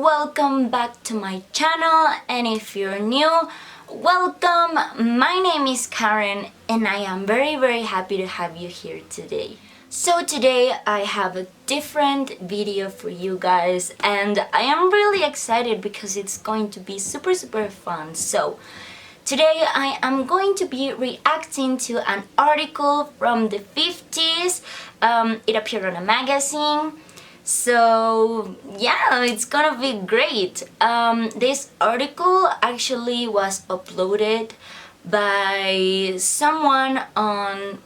welcome back to my channel, and if you're new, welcome. My name is Karen and I am very happy to have you here today. So today I have a different video for you guys and I am really excited because it's going to be super fun. So today I am going to be reacting to an article from the 50s. It appeared on a magazine. So yeah, it's gonna be great. This article actually was uploaded by someone on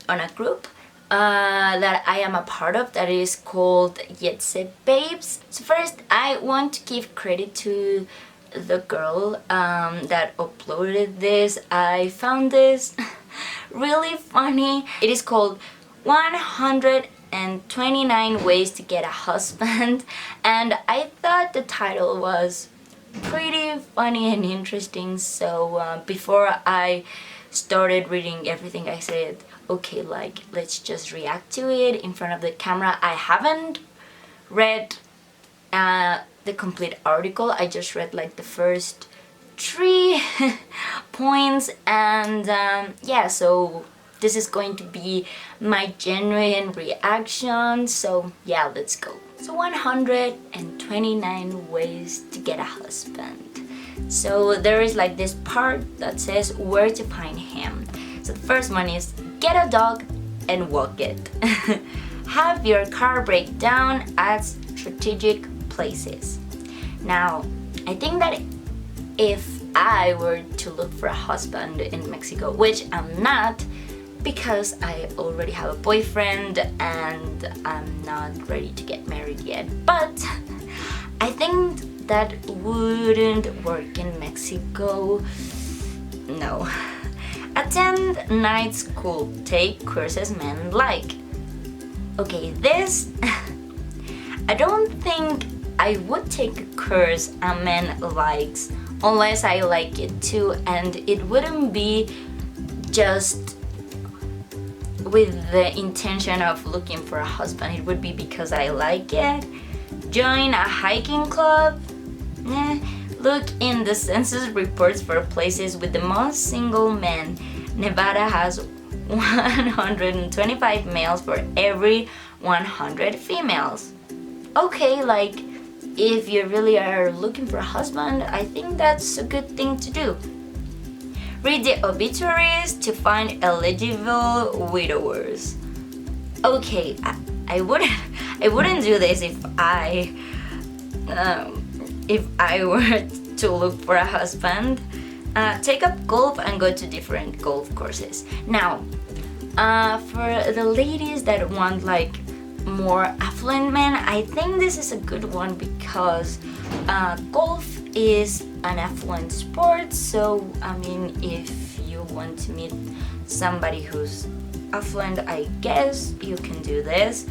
a group that I am a part of that is called Youre Babes. So first I want to give credit to the girl that uploaded this. I found this really funny. It is called 129 Ways to Get a Husband, and I thought the title was pretty funny and interesting. So before I started reading everything, I said, okay, let's just react to it in front of the camera. I haven't read the complete article. I just read the first 3 points, and yeah, so this is going to be my genuine reaction. So yeah, let's go. So 129 ways to get a husband. So there is this part that says where to find him. So the first one is get a dog and walk it. Have your car break down at strategic places. Now, I think that if I were to look for a husband in Mexico, which I'm not, because I already have a boyfriend and I'm not ready to get married yet, but I think that wouldn't work in Mexico. No. Attend night school, take courses men like. Okay, this I don't think I would take a course a man likes unless I like it too, and it wouldn't be just with the intention of looking for a husband. It would be because I like it. Join a hiking club. Look in the census reports for places with the most single men. Nevada has 125 males for every 100 females. Okay, if you really are looking for a husband, I think that's a good thing to do. Read the obituaries to find eligible widowers. Okay, I wouldn't do this if I were to look for a husband. Take up golf and go to different golf courses. Now, for the ladies that want more affluent men, I think this is a good one because golf is an affluent sport. So I mean, if you want to meet somebody who's affluent, I guess you can do this.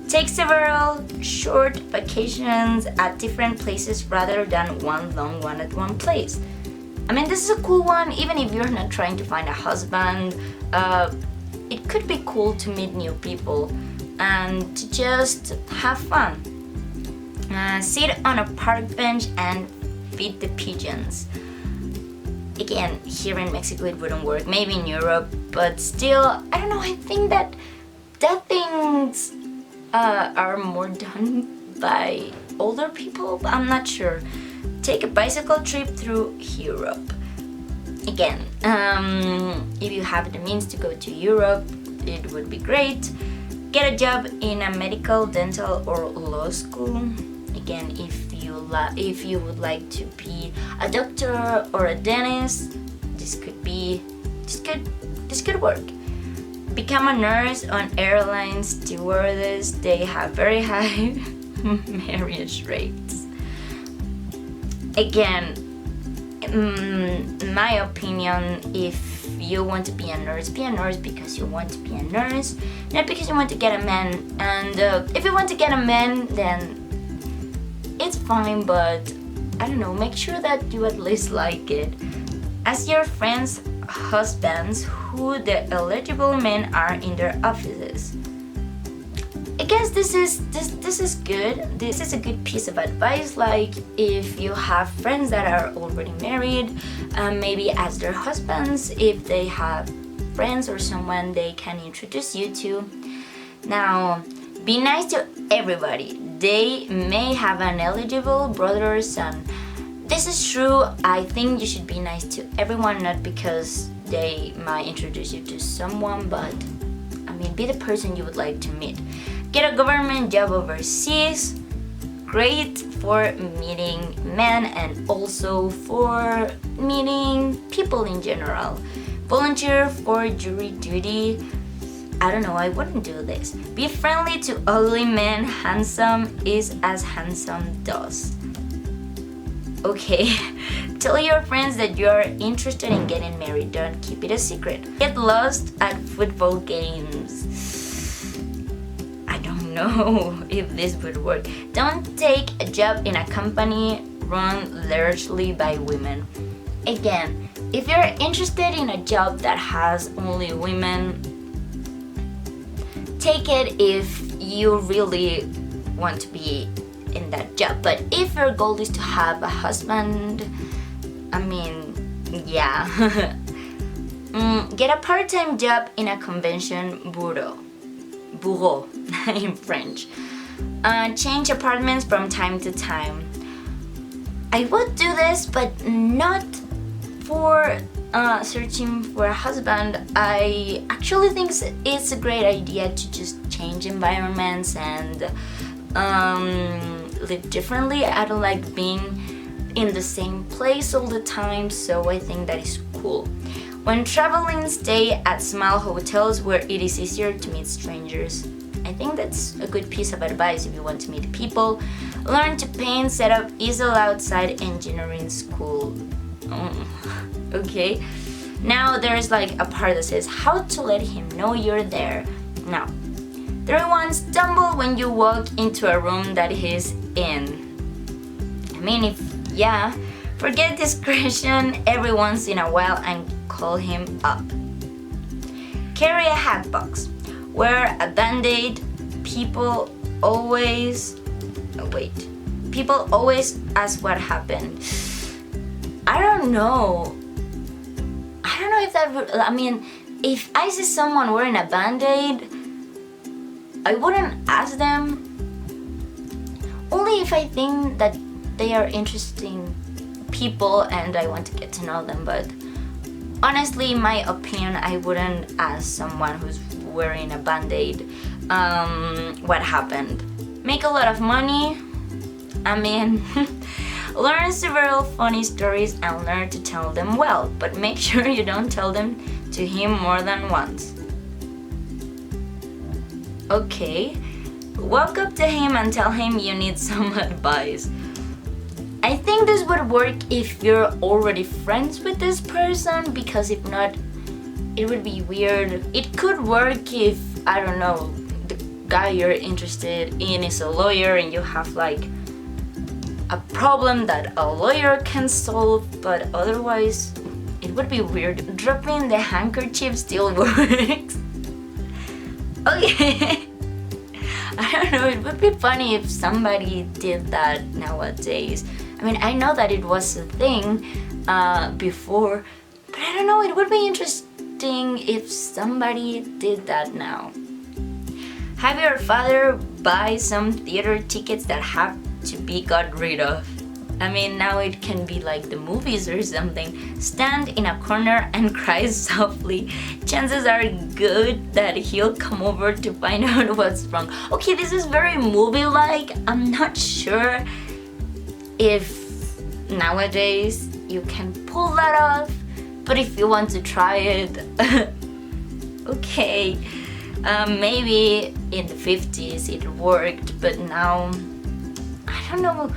Take several short vacations at different places rather than one long one at one place. I mean, this is a cool one. Even if you're not trying to find a husband, it could be cool to meet new people and to just have fun. Sit on a park bench and feed the pigeons. Again, here in Mexico it wouldn't work. Maybe in Europe, but still, I don't know. I think that things are more done by older people. I'm not sure. Take a bicycle trip through Europe. Again, if you have the means to go to Europe, it would be great. Get a job in a medical, dental, or law school. Again, if you would like to be a doctor or a dentist, this could work. Become a nurse on airline stewardess. They have very high marriage rates. Again, in my opinion, if you want to be a nurse because you want to be a nurse, not because you want to get a man. And if you want to get a man, then it's fine, but I don't know, make sure that you at least like it. Ask your friends' husbands who the eligible men are in their offices. I guess this is good. This is a good piece of advice. Like if you have friends that are already married, maybe ask their husbands if they have friends or someone they can introduce you to. Now, be nice to everybody. They may have an eligible brother or son. This is true. I think you should be nice to everyone, not because they might introduce you to someone, but be the person you would like to meet. Get a government job overseas. Great for meeting men and also for meeting people in general. Volunteer for jury duty. I don't know, I wouldn't do this. Be friendly to ugly men. Handsome is as handsome does. Okay, tell your friends that you're interested in getting married. Don't keep it a secret. Get lost at football games. I don't know if this would work. Don't take a job in a company run largely by women. Again, if you're interested in a job that has only women, take it if you really want to be in that job. But if your goal is to have a husband, yeah. Get a part-time job in a convention bureau in French. Change apartments from time to time. I would do this, but not for searching for a husband. I actually think it's a great idea to just change environments and live differently. I don't like being in the same place all the time, so I think that is cool. When traveling, stay at small hotels where it is easier to meet strangers. I think that's a good piece of advice if you want to meet people. Learn to paint, set up easel outside engineering school. Okay. Now there's like a part that says how to let him know you're there. Now, 31, stumble when you walk into a room that he's in. Forget discretion every once in a while and call him up. Carry a hat box. Wear a band-aid. People always ask what happened. I don't know if that would, if I see someone wearing a band-aid, I wouldn't ask them. Only if I think that they are interesting people and I want to get to know them. But honestly, in my opinion, I wouldn't ask someone who's wearing a band-aid what happened. Make a lot of money. Learn several funny stories and learn to tell them well, but make sure you don't tell them to him more than once. Okay, walk up to him and tell him you need some advice. I think this would work if you're already friends with this person, because if not, it would be weird. It could work if, I don't know, the guy you're interested in is a lawyer and you have like a problem that a lawyer can solve, but otherwise it would be weird. Dropping the handkerchief still works. Okay. I don't know, it would be funny if somebody did that nowadays. I know that it was a thing before, but I don't know, it would be interesting if somebody did that now. Have your father buy some theater tickets that have to be got rid of. Now it can be like the movies or something. Stand in a corner and cry softly. Chances are good that he'll come over to find out what's wrong. Okay, this is very movie-like. I'm not sure if nowadays you can pull that off, but if you want to try it, okay. Maybe in the 50s it worked, but now I don't know.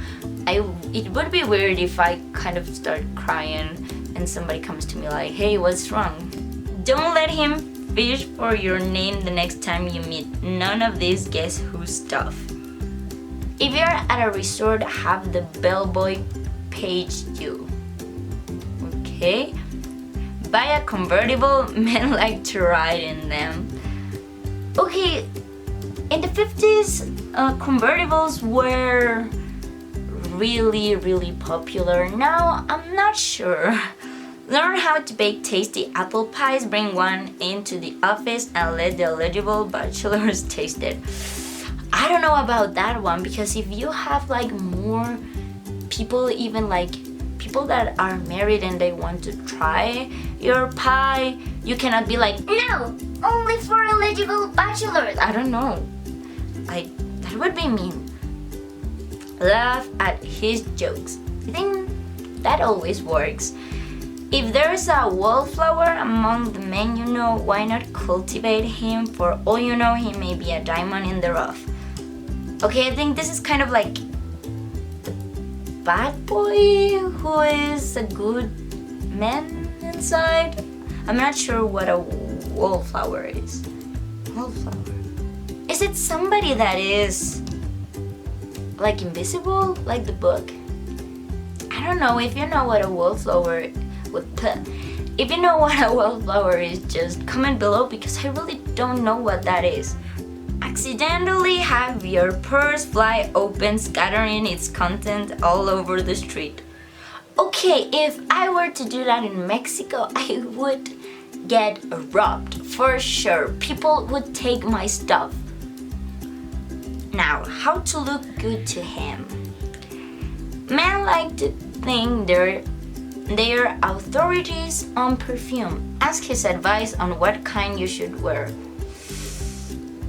It would be weird if I kind of start crying and somebody comes to me like, hey, what's wrong? Don't let him fish for your name the next time you meet. None of this guess who stuff. If you're at a resort, have the bellboy page you. Okay. Buy a convertible. Men like to ride in them. Okay, In the 50s, convertibles were really popular. Now, I'm not sure. Learn how to bake tasty apple pies, bring one into the office and let the eligible bachelors taste it. I don't know about that one, because if you have like more people, even like people that are married and they want to try your pie, you cannot be like, no, only for eligible bachelors. I don't know. Like, that would be mean. Laugh at his jokes. I think that always works. If there's a wallflower among the men you know, why not cultivate him? For all you know, he may be a diamond in the rough. Okay, I think this is kind of like the bad boy who is a good man inside. I'm not sure what a wallflower is. Wallflower. Is it somebody that is like invisible, like the book? I don't know. If you know what a wallflower if you know what a wallflower is, just comment below, because I really don't know what that is. Accidentally have your purse fly open, scattering its content all over the street. Okay, if I were to do that in Mexico, I would get robbed for sure. People would take my stuff. Now, how to look good to him. Men like to think they're authorities on perfume. Ask his advice on what kind you should wear.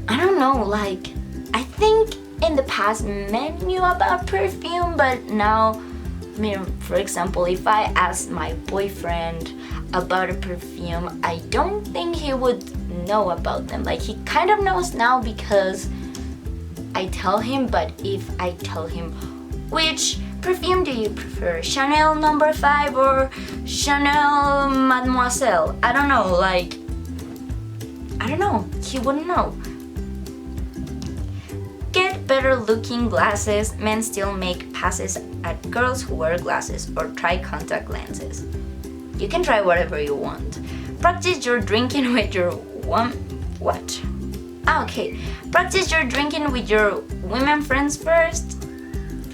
I don't know, like, I think in the past men knew about perfume, but now, I mean, for example, if I ask my boyfriend about a perfume, I don't think he would know about them. Like, he kind of knows now because I tell him, but if I tell him, which perfume do you prefer? Chanel No. 5 or Chanel Mademoiselle? I don't know, like, I don't know. He wouldn't know. Get better looking glasses. Men still make passes at girls who wear glasses, or try contact lenses. You can try whatever you want. Practice your drinking with your what? Okay. Practice your drinking with your women friends first.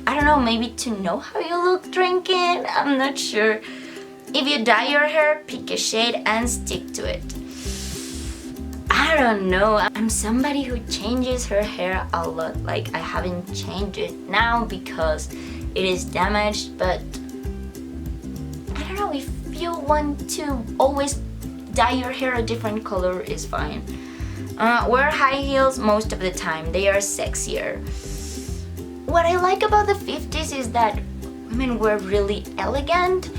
I don't know, maybe to know how you look drinking. I'm not sure. If you dye your hair, pick a shade and stick to it. I don't know. I'm somebody who changes her hair a lot. Like, I haven't changed it now because it is damaged, but I don't know, if you want to always dye your hair a different color is fine. Wear high heels most of the time. They are sexier. What I like about the 50s is that women were really elegant,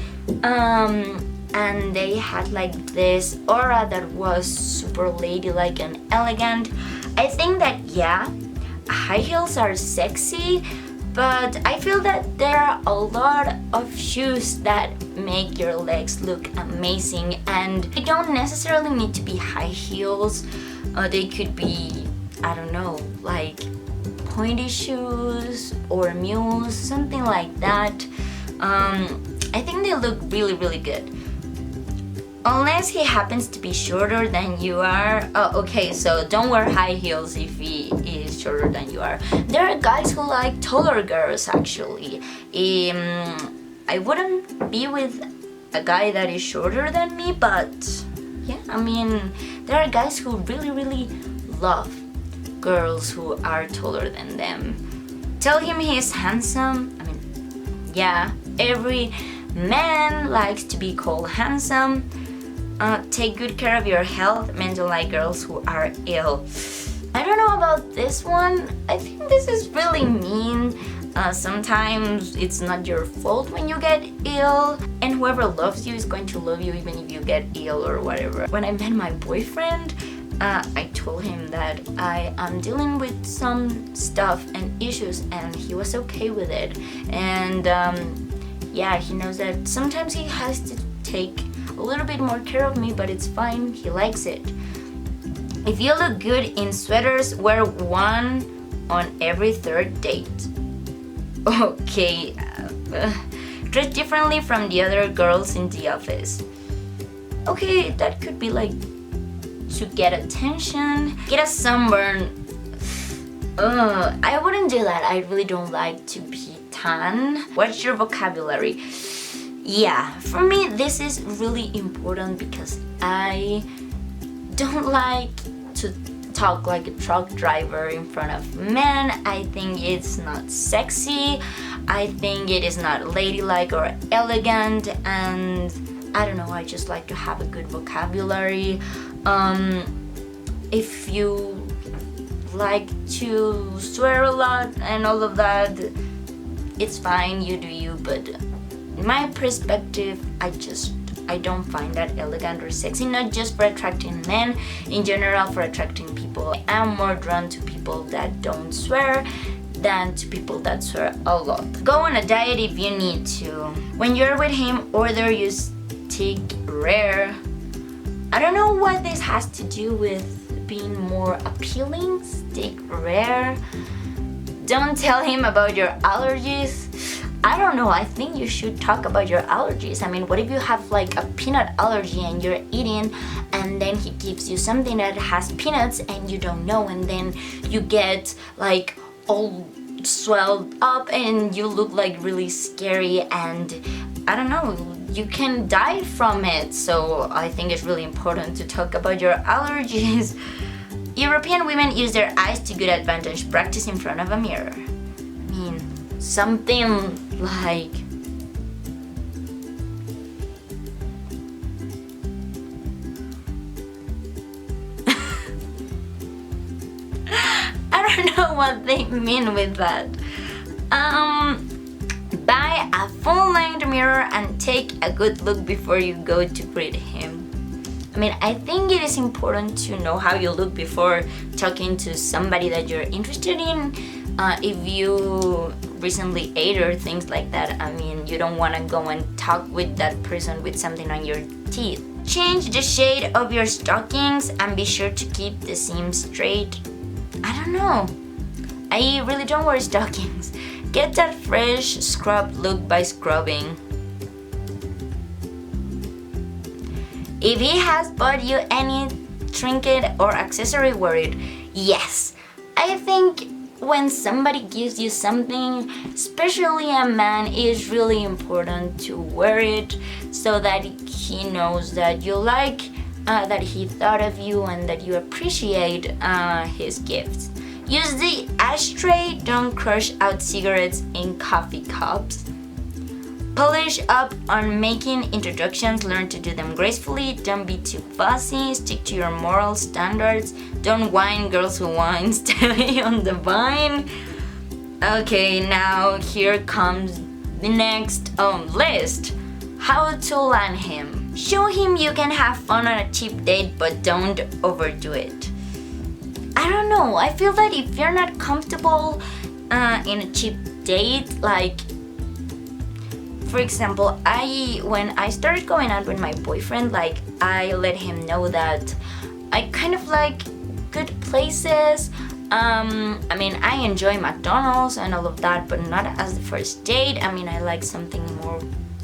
and they had like this aura that was super ladylike and elegant. I think that, yeah, high heels are sexy, but I feel that there are a lot of shoes that make your legs look amazing, and they don't necessarily need to be high heels. They could be, I don't know, like pointy shoes or mules, something like that. I think they look really good. Unless he happens to be shorter than you are. Oh, okay, so don't wear high heels if he is shorter than you are. There are guys who like taller girls, actually. I wouldn't be with a guy that is shorter than me, but yeah, I mean, there are guys who really love girls who are taller than them. Tell him he is handsome. I mean, yeah, every man likes to be called handsome. Take good care of your health. Men don't like girls who are ill. I don't know about this one. I think this is really mean. Sometimes it's not your fault when you get ill, and whoever loves you is going to love you even if you get ill or whatever. When I met my boyfriend, I told him that I am dealing with some stuff and issues, and he was okay with it. And yeah, he knows that sometimes he has to take a little bit more care of me, but it's fine. He likes it. If you look good in sweaters, wear one on every third date. Okay, dress differently from the other girls in the office. Okay, that could be like to get attention. Get a sunburn. I wouldn't do that. I really don't like to be tan. What's your vocabulary? Yeah, for me this is really important because I don't like to talk like a truck driver in front of men. I think it's not sexy. I think it is not ladylike or elegant, and I don't know, I just like to have a good vocabulary. If you like to swear a lot and all of that, it's fine, you do you, but in my perspective, I don't find that elegant or sexy, not just for attracting men, in general for attracting people. I'm more drawn to people that don't swear than to people that swear a lot. Go on a diet if you need to. When you're with him, order you stick rare. I don't know what this has to do with being more appealing. Stick rare. Don't tell him about your allergies. I don't know, I think you should talk about your allergies. I mean, what if you have like a peanut allergy and you're eating and then he gives you something that has peanuts and you don't know, and then you get like all swelled up and you look like really scary, and I don't know, you can die from it. So I think it's really important to talk about your allergies. European women use their eyes to good advantage. Practice in front of a mirror. I mean, something like I don't know what they mean with that. Buy a full-length mirror and take a good look before you go to greet him. I mean, I think it is important to know how you look before talking to somebody that you're interested in. If you recently ate or things like that, I mean, you don't want to go and talk with that person with something on your teeth. Change the shade of your stockings and be sure to keep the seams straight. I don't know. I really don't wear stockings. Get that fresh scrubbed look by scrubbing. If he has bought you any trinket or accessory, wear it. Yes, I think when somebody gives you something, especially a man, it is really important to wear it so that he knows that you like, that he thought of you and that you appreciate his gifts. Use the ashtray, don't crush out cigarettes in coffee cups. Polish up on making introductions, learn to do them gracefully, don't be too fussy, stick to your moral standards, don't whine, girls who whine stay on the vine. Okay, now here comes the next list. How to land him. Show him you can have fun on a cheap date, but don't overdo it. I don't know, I feel that if you're not comfortable in a cheap date, like for example, when I started going out with my boyfriend, like I let him know that I kind of like good places. I mean, I enjoy McDonald's and all of that, but not as the first date. I mean, I like something more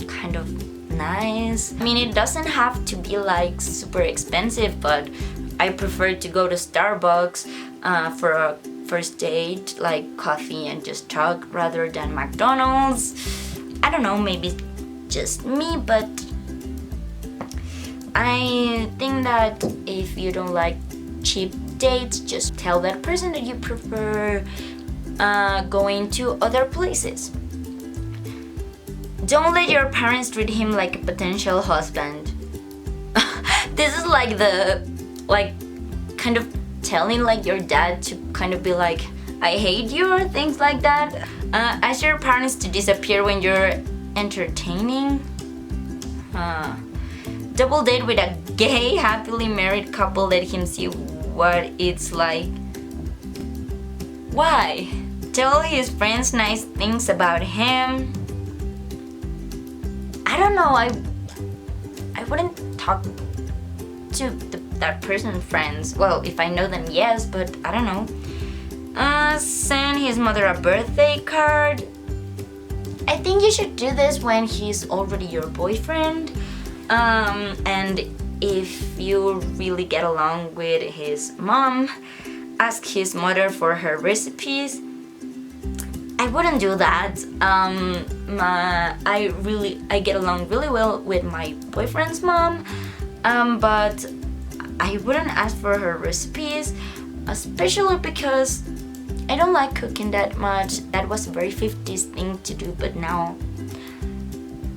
kind of nice. I mean, it doesn't have to be like super expensive, but I prefer to go to Starbucks for a first date, like coffee and just talk, rather than McDonald's. I don't know, maybe just me, but I think that if you don't like cheap dates, just tell that person that you prefer going to other places. Don't let your parents treat him like a potential husband. This is like kind of telling like your dad to kind of be like, I hate you or things like that. Ask your parents to disappear when you're entertaining. Double date with a gay, happily married couple. Let him see what it's like. Why? Tell his friends nice things about him. I don't know, I wouldn't talk to that person's friends. Well, if I know them, yes, but I don't know. Send his mother a birthday card. I think you should do this when he's already your boyfriend. And if you really get along with his mom, ask his mother for her recipes. I wouldn't do that. I get along really well with my boyfriend's mom, but I wouldn't ask for her recipes, especially because I don't like cooking that much. That was a very 50s thing to do, but now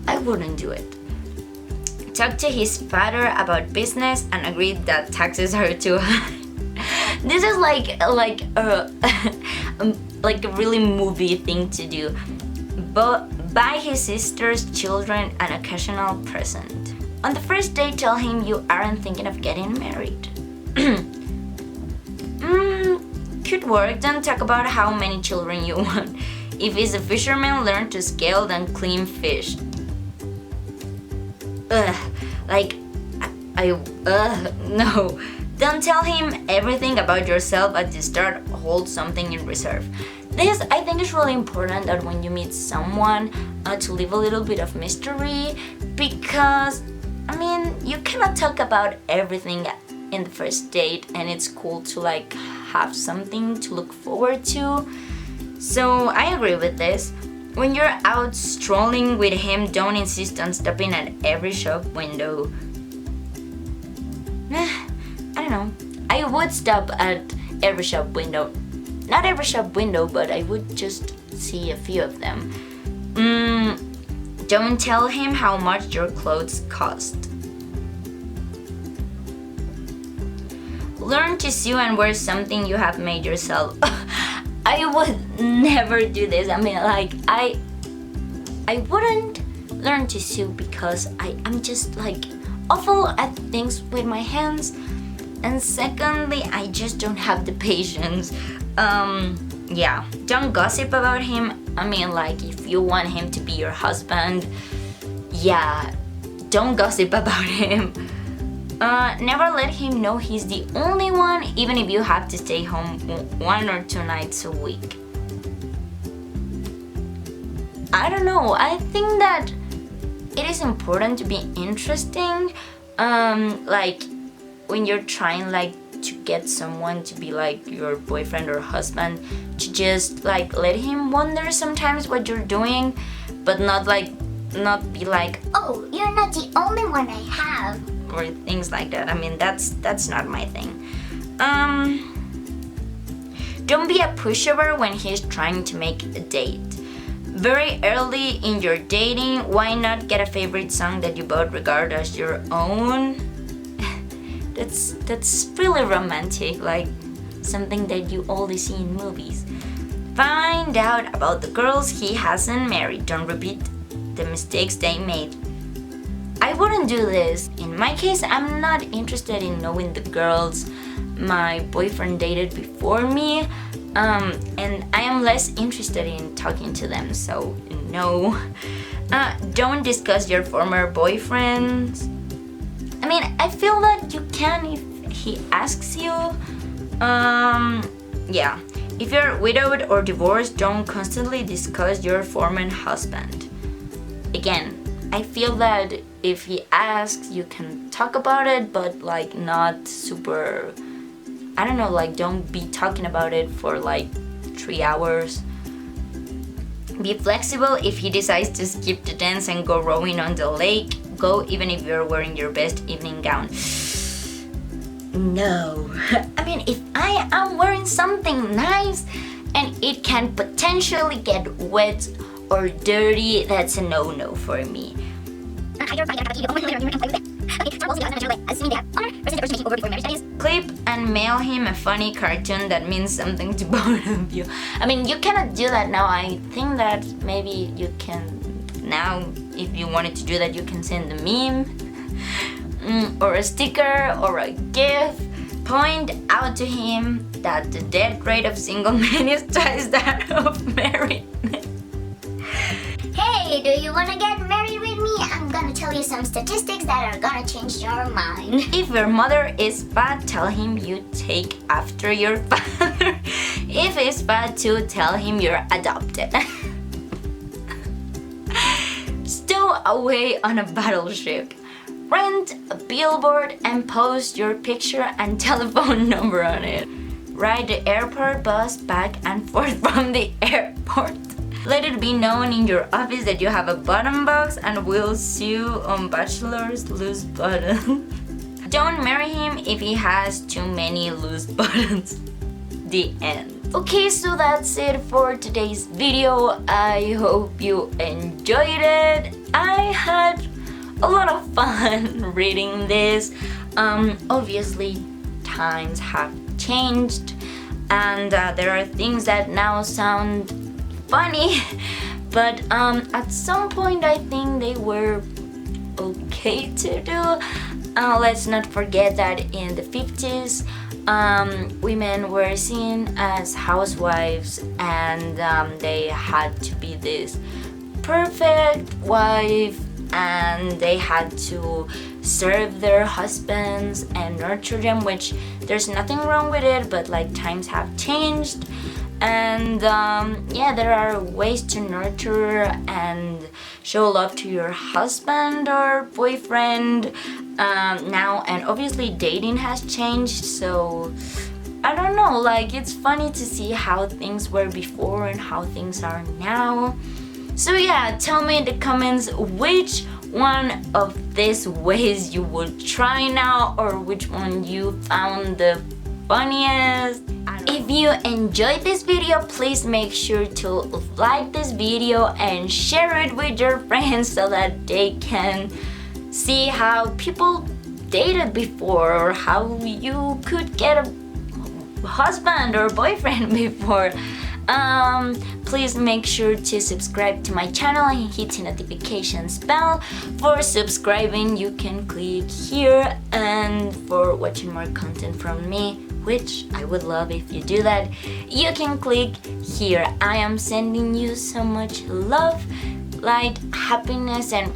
I wouldn't do it. Talked to his father about business and agreed that taxes are too high. This is like a like a really movie thing to do. But buy his sister's children an occasional present. On the first day, tell him you aren't thinking of getting married. Could work. Don't talk about how many children you want. If he's a fisherman, learn to scale and clean fish. No. Don't tell him everything about yourself at the start. Hold something in reserve. This, I think, is really important that when you meet someone, to leave a little bit of mystery, because, I mean, you cannot talk about everything in the first date, and it's cool to like have something to look forward to. So I agree with this. When you're out strolling with him, don't insist on stopping at every shop window. I don't know. I would stop at every shop window. Not every shop window, but I would just see a few of them. Don't tell him how much your clothes cost. Learn to sew and wear something you have made yourself. I would never do this. I mean, like, I wouldn't learn to sew because I'm just like awful at things with my hands, and secondly, I just don't have the patience. Yeah, don't gossip about him. I mean, like, if you want him to be your husband, yeah, don't gossip about him. Never let him know he's the only one, even if you have to stay home 1 or 2 nights a week. I don't know, I think that it is important to be interesting. Like, when you're trying like to get someone to be like your boyfriend or husband, to just like let him wonder sometimes what you're doing, but not be like, oh, you're not the only one I have, or things like that. I mean, that's not my thing. Don't be a pushover when he's trying to make a date. Very early in your dating, why not get a favorite song that you both regard as your own? That's really romantic, like something that you only see in movies. Find out about the girls he hasn't married. Don't repeat the mistakes they made. I wouldn't do this. In my case, I'm not interested in knowing the girls my boyfriend dated before me, and I am less interested in talking to them, so no. Don't discuss your former boyfriends. I mean, I feel that you can if he asks you. Yeah. If you're widowed or divorced, don't constantly discuss your former husband. Again, I feel that if he asks, you can talk about it, but like not super, I don't know, like don't be talking about it for like 3 hours. Be flexible. If he decides to skip the dance and go rowing on the lake, go even if you're wearing your best evening gown. No. I mean, if I am wearing something nice and it can potentially get wet or dirty, that's a no-no for me. Clip and mail him a funny cartoon that means something to both of you. I mean, you cannot do that now. I think that maybe you can now, if you wanted to do that, you can send a meme or a sticker or a GIF. Point out to him that the death rate of single men is twice that of married men. Hey, do you want to get married with me? I'm gonna tell you some statistics that are gonna change your mind. If your mother is fat, tell him you take after your father. If he's fat too, tell him you're adopted. Stow away on a battleship. Rent a billboard and post your picture and telephone number on it. Ride the airport bus back and forth from the airport. Let it be known in your office that you have a button box and will sue on bachelor's loose button. Don't marry him if he has too many loose buttons. The end. Okay, so that's it for today's video. I hope you enjoyed it. I had a lot of fun reading this. Obviously, times have changed, and there are things that now sound funny, but at some point I think they were okay to do. Let's not forget that in the 50s, women were seen as housewives, and they had to be this perfect wife, and they had to serve their husbands and nurture them, which there's nothing wrong with it, but like times have changed, and yeah, there are ways to nurture and show love to your husband or boyfriend now, and obviously dating has changed, so I don't know, like it's funny to see how things were before and how things are now. So yeah, tell me in the comments which one of these ways you would try now, or which one you found the funniest. If you enjoyed this video, please make sure to like this video and share it with your friends so that they can see how people dated before, or how you could get a husband or boyfriend before. Please make sure to subscribe to my channel and hit the notifications bell. For subscribing, you can click here, and for watching more content from me, which I would love if you do that, you can click here. I am sending you so much love, light, happiness, and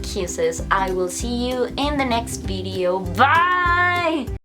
kisses. I will see you in the next video. Bye!